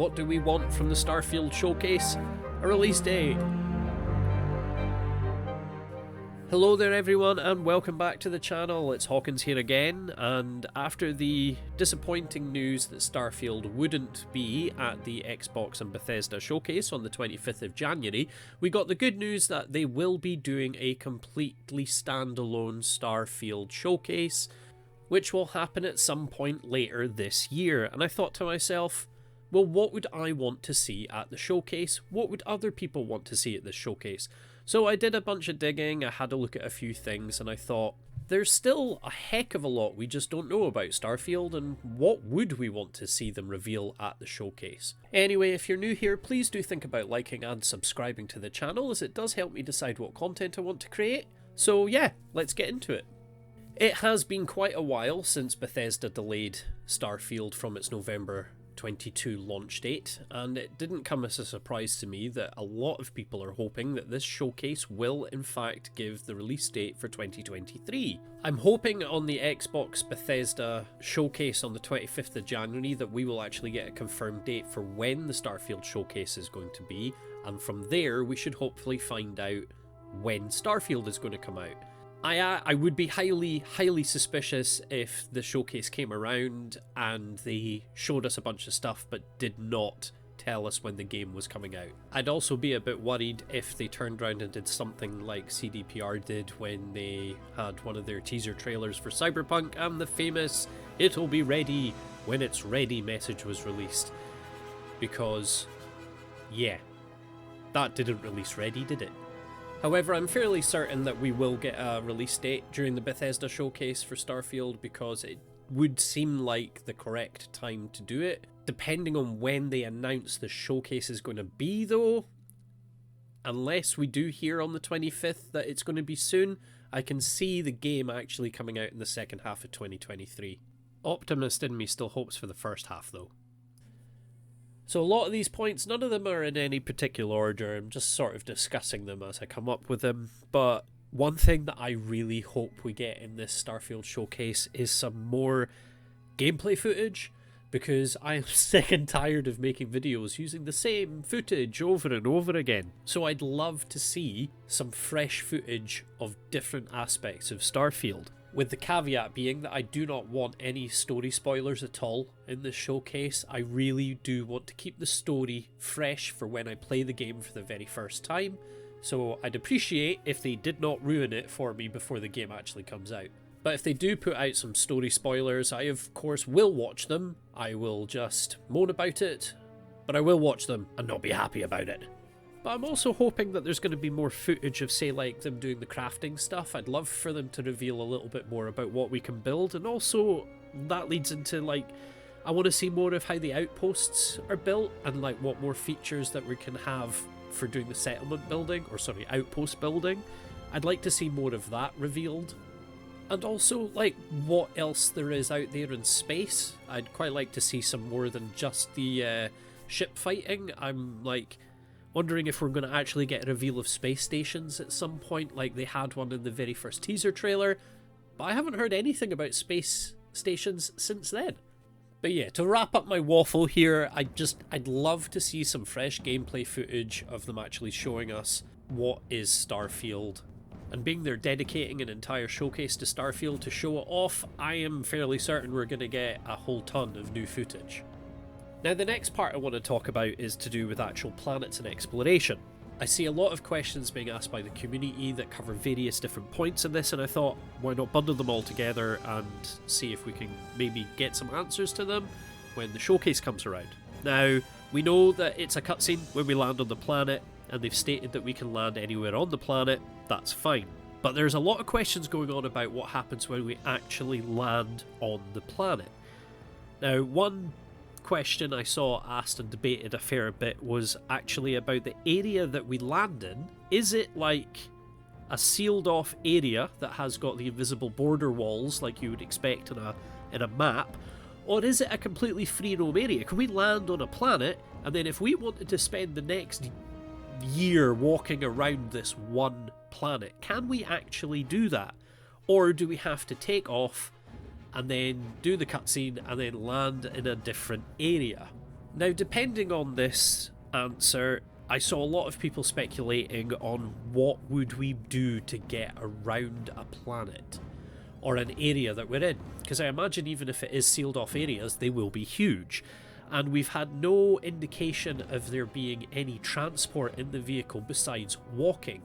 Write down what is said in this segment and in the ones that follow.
What do we want from the Starfield Showcase? A release date. Hello there everyone and welcome back to the channel. It's Hawkins here again, and after the disappointing news that Starfield wouldn't be at the Xbox and Bethesda showcase on the 25th of January, we got the good news that they will be doing a completely standalone Starfield showcase, which will happen at some point later this year. And I thought to myself, well, what would I want to see at the showcase? What would other people want to see at this showcase? So I did a bunch of digging, I had a look at a few things, and I thought, there's still a heck of a lot we just don't know about Starfield, and what would we want to see them reveal at the showcase? Anyway, if you're new here, please do think about liking and subscribing to the channel, as it does help me decide what content I want to create. So yeah, let's get into it. It has been quite a while since Bethesda delayed Starfield from its November 22 launch date, and it didn't come as a surprise to me that a lot of people are hoping that this showcase will in fact give the release date for 2023. I'm hoping on the Xbox Bethesda showcase on the 25th of January that we will actually get a confirmed date for when the Starfield showcase is going to be, and from there we should hopefully find out when Starfield is going to come out. I would be highly suspicious if the showcase came around and they showed us a bunch of stuff but did not tell us when the game was coming out. I'd also be a bit worried if they turned around and did something like CDPR did when they had one of their teaser trailers for Cyberpunk and the famous "it'll be ready when it's ready" message was released. Because, yeah, that didn't release ready, did it? However, I'm fairly certain that we will get a release date during the Bethesda showcase for Starfield, because it would seem like the correct time to do it. Depending on when they announce the showcase is going to be though, unless we do hear on the 25th that it's going to be soon, I can see the game actually coming out in the second half of 2023. Optimist in me still hopes for the first half though. So a lot of these points, none of them are in any particular order, I'm just sort of discussing them as I come up with them, but one thing that I really hope we get in this Starfield showcase is some more gameplay footage, because I am sick and tired of making videos using the same footage over and over again. So I'd love to see some fresh footage of different aspects of Starfield. With the caveat being that I do not want any story spoilers at all in this showcase. I really do want to keep the story fresh for when I play the game for the very first time. So I'd appreciate if they did not ruin it for me before the game actually comes out. But if they do put out some story spoilers, I of course will watch them. I will just moan about it, but I will watch them and not be happy about it. But I'm also hoping that there's going to be more footage of, say, like them doing the crafting stuff. I'd love for them to reveal a little bit more about what we can build, and also that leads into, like, I want to see more of how the outposts are built and like what more features that we can have for doing the settlement building, or sorry, outpost building. I'd like to see more of that revealed. And also, like, what else there is out there in space. I'd quite like to see some more than just the ship fighting. I'm, like, wondering if we're going to actually get a reveal of space stations at some point, like they had one in the very first teaser trailer, but I haven't heard anything about space stations since then. But yeah, to wrap up my waffle here, I'd love to see some fresh gameplay footage of them actually showing us what is Starfield. And being they're dedicating an entire showcase to Starfield to show it off, I am fairly certain we're going to get a whole ton of new footage. Now the next part I want to talk about is to do with actual planets and exploration. I see a lot of questions being asked by the community that cover various different points in this, and I thought, why not bundle them all together and see if we can maybe get some answers to them when the showcase comes around. Now, we know that it's a cutscene when we land on the planet, and they've stated that we can land anywhere on the planet. That's fine. But there's a lot of questions going on about what happens when we actually land on the planet. Now, one question I saw asked and debated a fair bit was actually about the area that we land in. Is it like a sealed off area that has got the invisible border walls like you would expect in a map, or is it a completely free roam area? Can we land on a planet, and then if we wanted to spend the next year walking around this one planet, can we actually do that? Or do we have to take off and then do the cutscene and then land in a different area? Now, depending on this answer, I saw a lot of people speculating on what would we do to get around a planet or an area that we're in, because I imagine even if it is sealed off areas, they will be huge, and we've had no indication of there being any transport in the vehicle besides walking,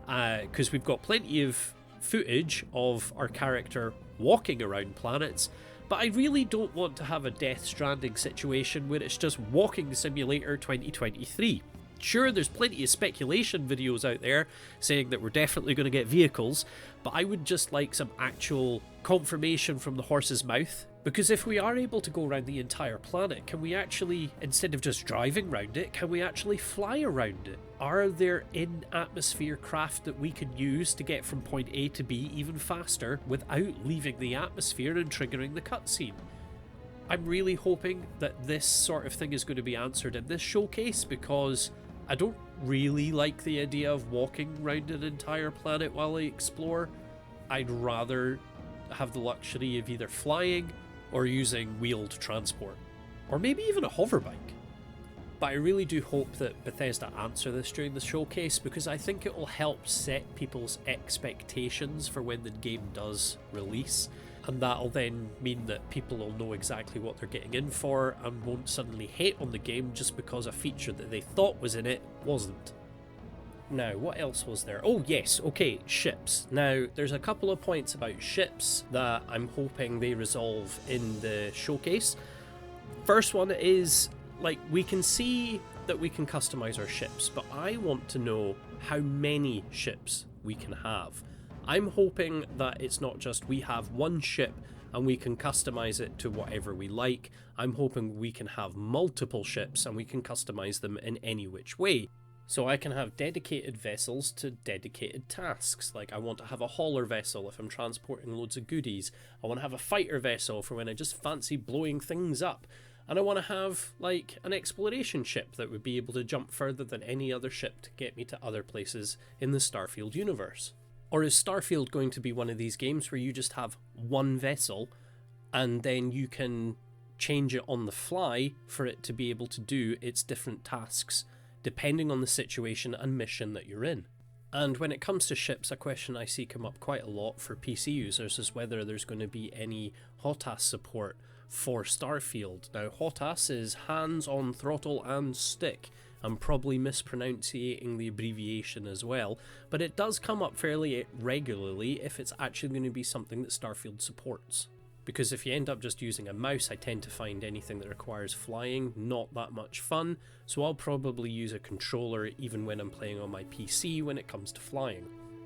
because we've got plenty of footage of our character walking around planets, but I really don't want to have a Death Stranding situation where it's just Walking Simulator 2023. Sure, there's plenty of speculation videos out there saying that we're definitely going to get vehicles, but I would just like some actual confirmation from the horse's mouth, because if we are able to go around the entire planet, can we actually, instead of just driving around it, can we actually fly around it? Are there in-atmosphere craft that we can use to get from point A to B even faster without leaving the atmosphere and triggering the cutscene? I'm really hoping that this sort of thing is going to be answered in this showcase, because I don't really like the idea of walking around an entire planet while I explore. I'd rather have the luxury of either flying or using wheeled transport, or maybe even a hoverbike. But I really do hope that Bethesda answer this during the showcase, because I think it will help set people's expectations for when the game does release, and that'll then mean that people will know exactly what they're getting in for and won't suddenly hate on the game just because a feature that they thought was in it wasn't. Now, what else was there? Oh yes, okay, ships. Now, there's a couple of points about ships that I'm hoping they resolve in the showcase. First one is, like, we can see that we can customize our ships, but I want to know how many ships we can have. I'm hoping that it's not just we have one ship and we can customize it to whatever we like. I'm hoping we can have multiple ships and we can customize them in any which way. So I can have dedicated vessels to dedicated tasks. Like, I want to have a hauler vessel if I'm transporting loads of goodies. I want to have a fighter vessel for when I just fancy blowing things up. And I want to have, like, an exploration ship that would be able to jump further than any other ship to get me to other places in the Starfield universe. Or is Starfield going to be one of these games where you just have one vessel and then you can change it on the fly for it to be able to do its different tasks depending on the situation and mission that you're in? And when it comes to ships, a question I see come up quite a lot for PC users is whether there's going to be any HOTAS support for Starfield. Now, HOTAS is hands on throttle and stick. I'm probably mispronouncing the abbreviation as well, but it does come up fairly regularly if it's actually going to be something that Starfield supports. Because if you end up just using a mouse, I tend to find anything that requires flying not that much fun, so I'll probably use a controller even when I'm playing on my PC when it comes to flying.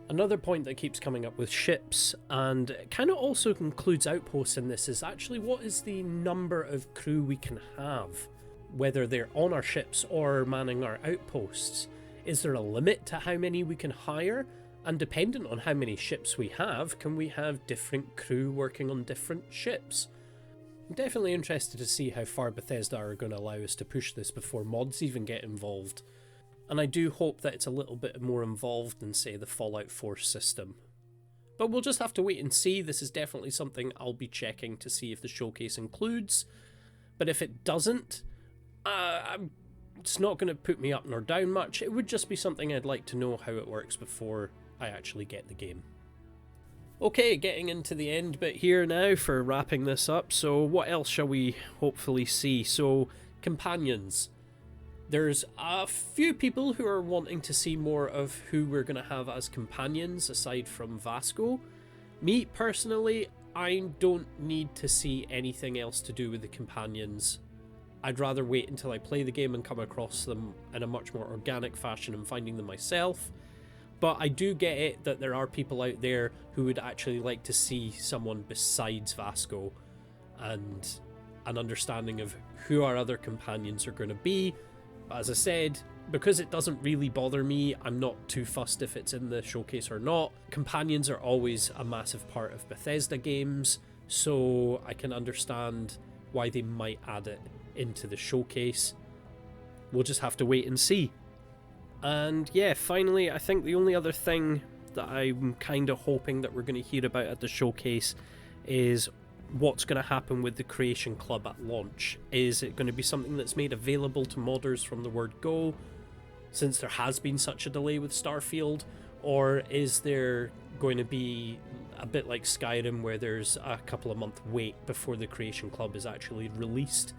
Another point that keeps coming up with ships, and it kind of also includes outposts in this, is actually what is the number of crew we can have, whether they're on our ships or manning our outposts. Is there a limit to how many we can hire? And dependent on how many ships we have, can we have different crew working on different ships? I'm definitely interested to see how far Bethesda are going to allow us to push this before mods even get involved. And I do hope that it's a little bit more involved than, say, the Fallout 4 system. But we'll just have to wait and see. This is definitely something I'll be checking to see if the showcase includes. But if it doesn't, it's not going to put me up nor down much. It would just be something I'd like to know how it works before I actually get the game. Okay, getting into the end bit here now for wrapping this up. So what else shall we hopefully see? So, companions. There's a few people who are wanting to see more of who we're going to have as companions aside from Vasco. Me, personally, I don't need to see anything else to do with the companions. I'd rather wait until I play the game and come across them in a much more organic fashion and finding them myself. But I do get it that there are people out there who would actually like to see someone besides Vasco and an understanding of who our other companions are going to be. But as I said, because it doesn't really bother me, I'm not too fussed if it's in the showcase or not. Companions are always a massive part of Bethesda games, so I can understand why they might add it into the showcase. We'll just have to wait and see. And yeah, finally, I think the only other thing that I'm kind of hoping that we're going to hear about at the showcase is what's going to happen with the Creation Club at launch. Is it going to be something that's made available to modders from the word go, since there has been such a delay with Starfield? Or is there going to be a bit like Skyrim, where there's a couple of month wait before the Creation Club is actually released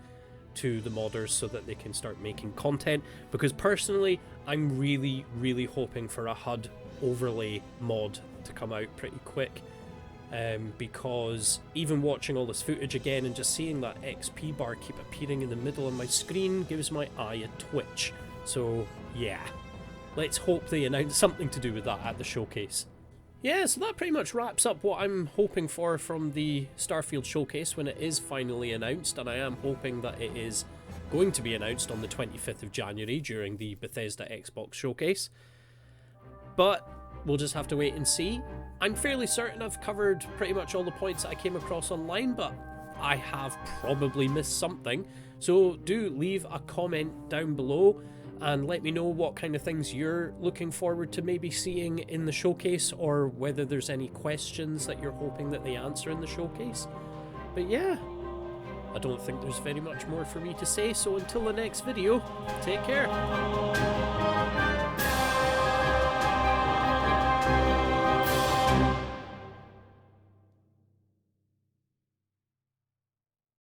to the modders so that they can start making content? Because personally, I'm really hoping for a HUD overlay mod to come out pretty quick. Because even watching all this footage again and just seeing that XP bar keep appearing in the middle of my screen gives my eye a twitch. So yeah, let's hope they announce something to do with that at the showcase. Yeah, so that pretty much wraps up what I'm hoping for from the Starfield Showcase when it is finally announced, and I am hoping that it is going to be announced on the 25th of January during the Bethesda Xbox Showcase. But we'll just have to wait and see. I'm fairly certain I've covered pretty much all the points that I came across online, but I have probably missed something. So do leave a comment down below and let me know what kind of things you're looking forward to maybe seeing in the showcase, or whether there's any questions that you're hoping that they answer in the showcase. But yeah, I don't think there's very much more for me to say, so until the next video, take care.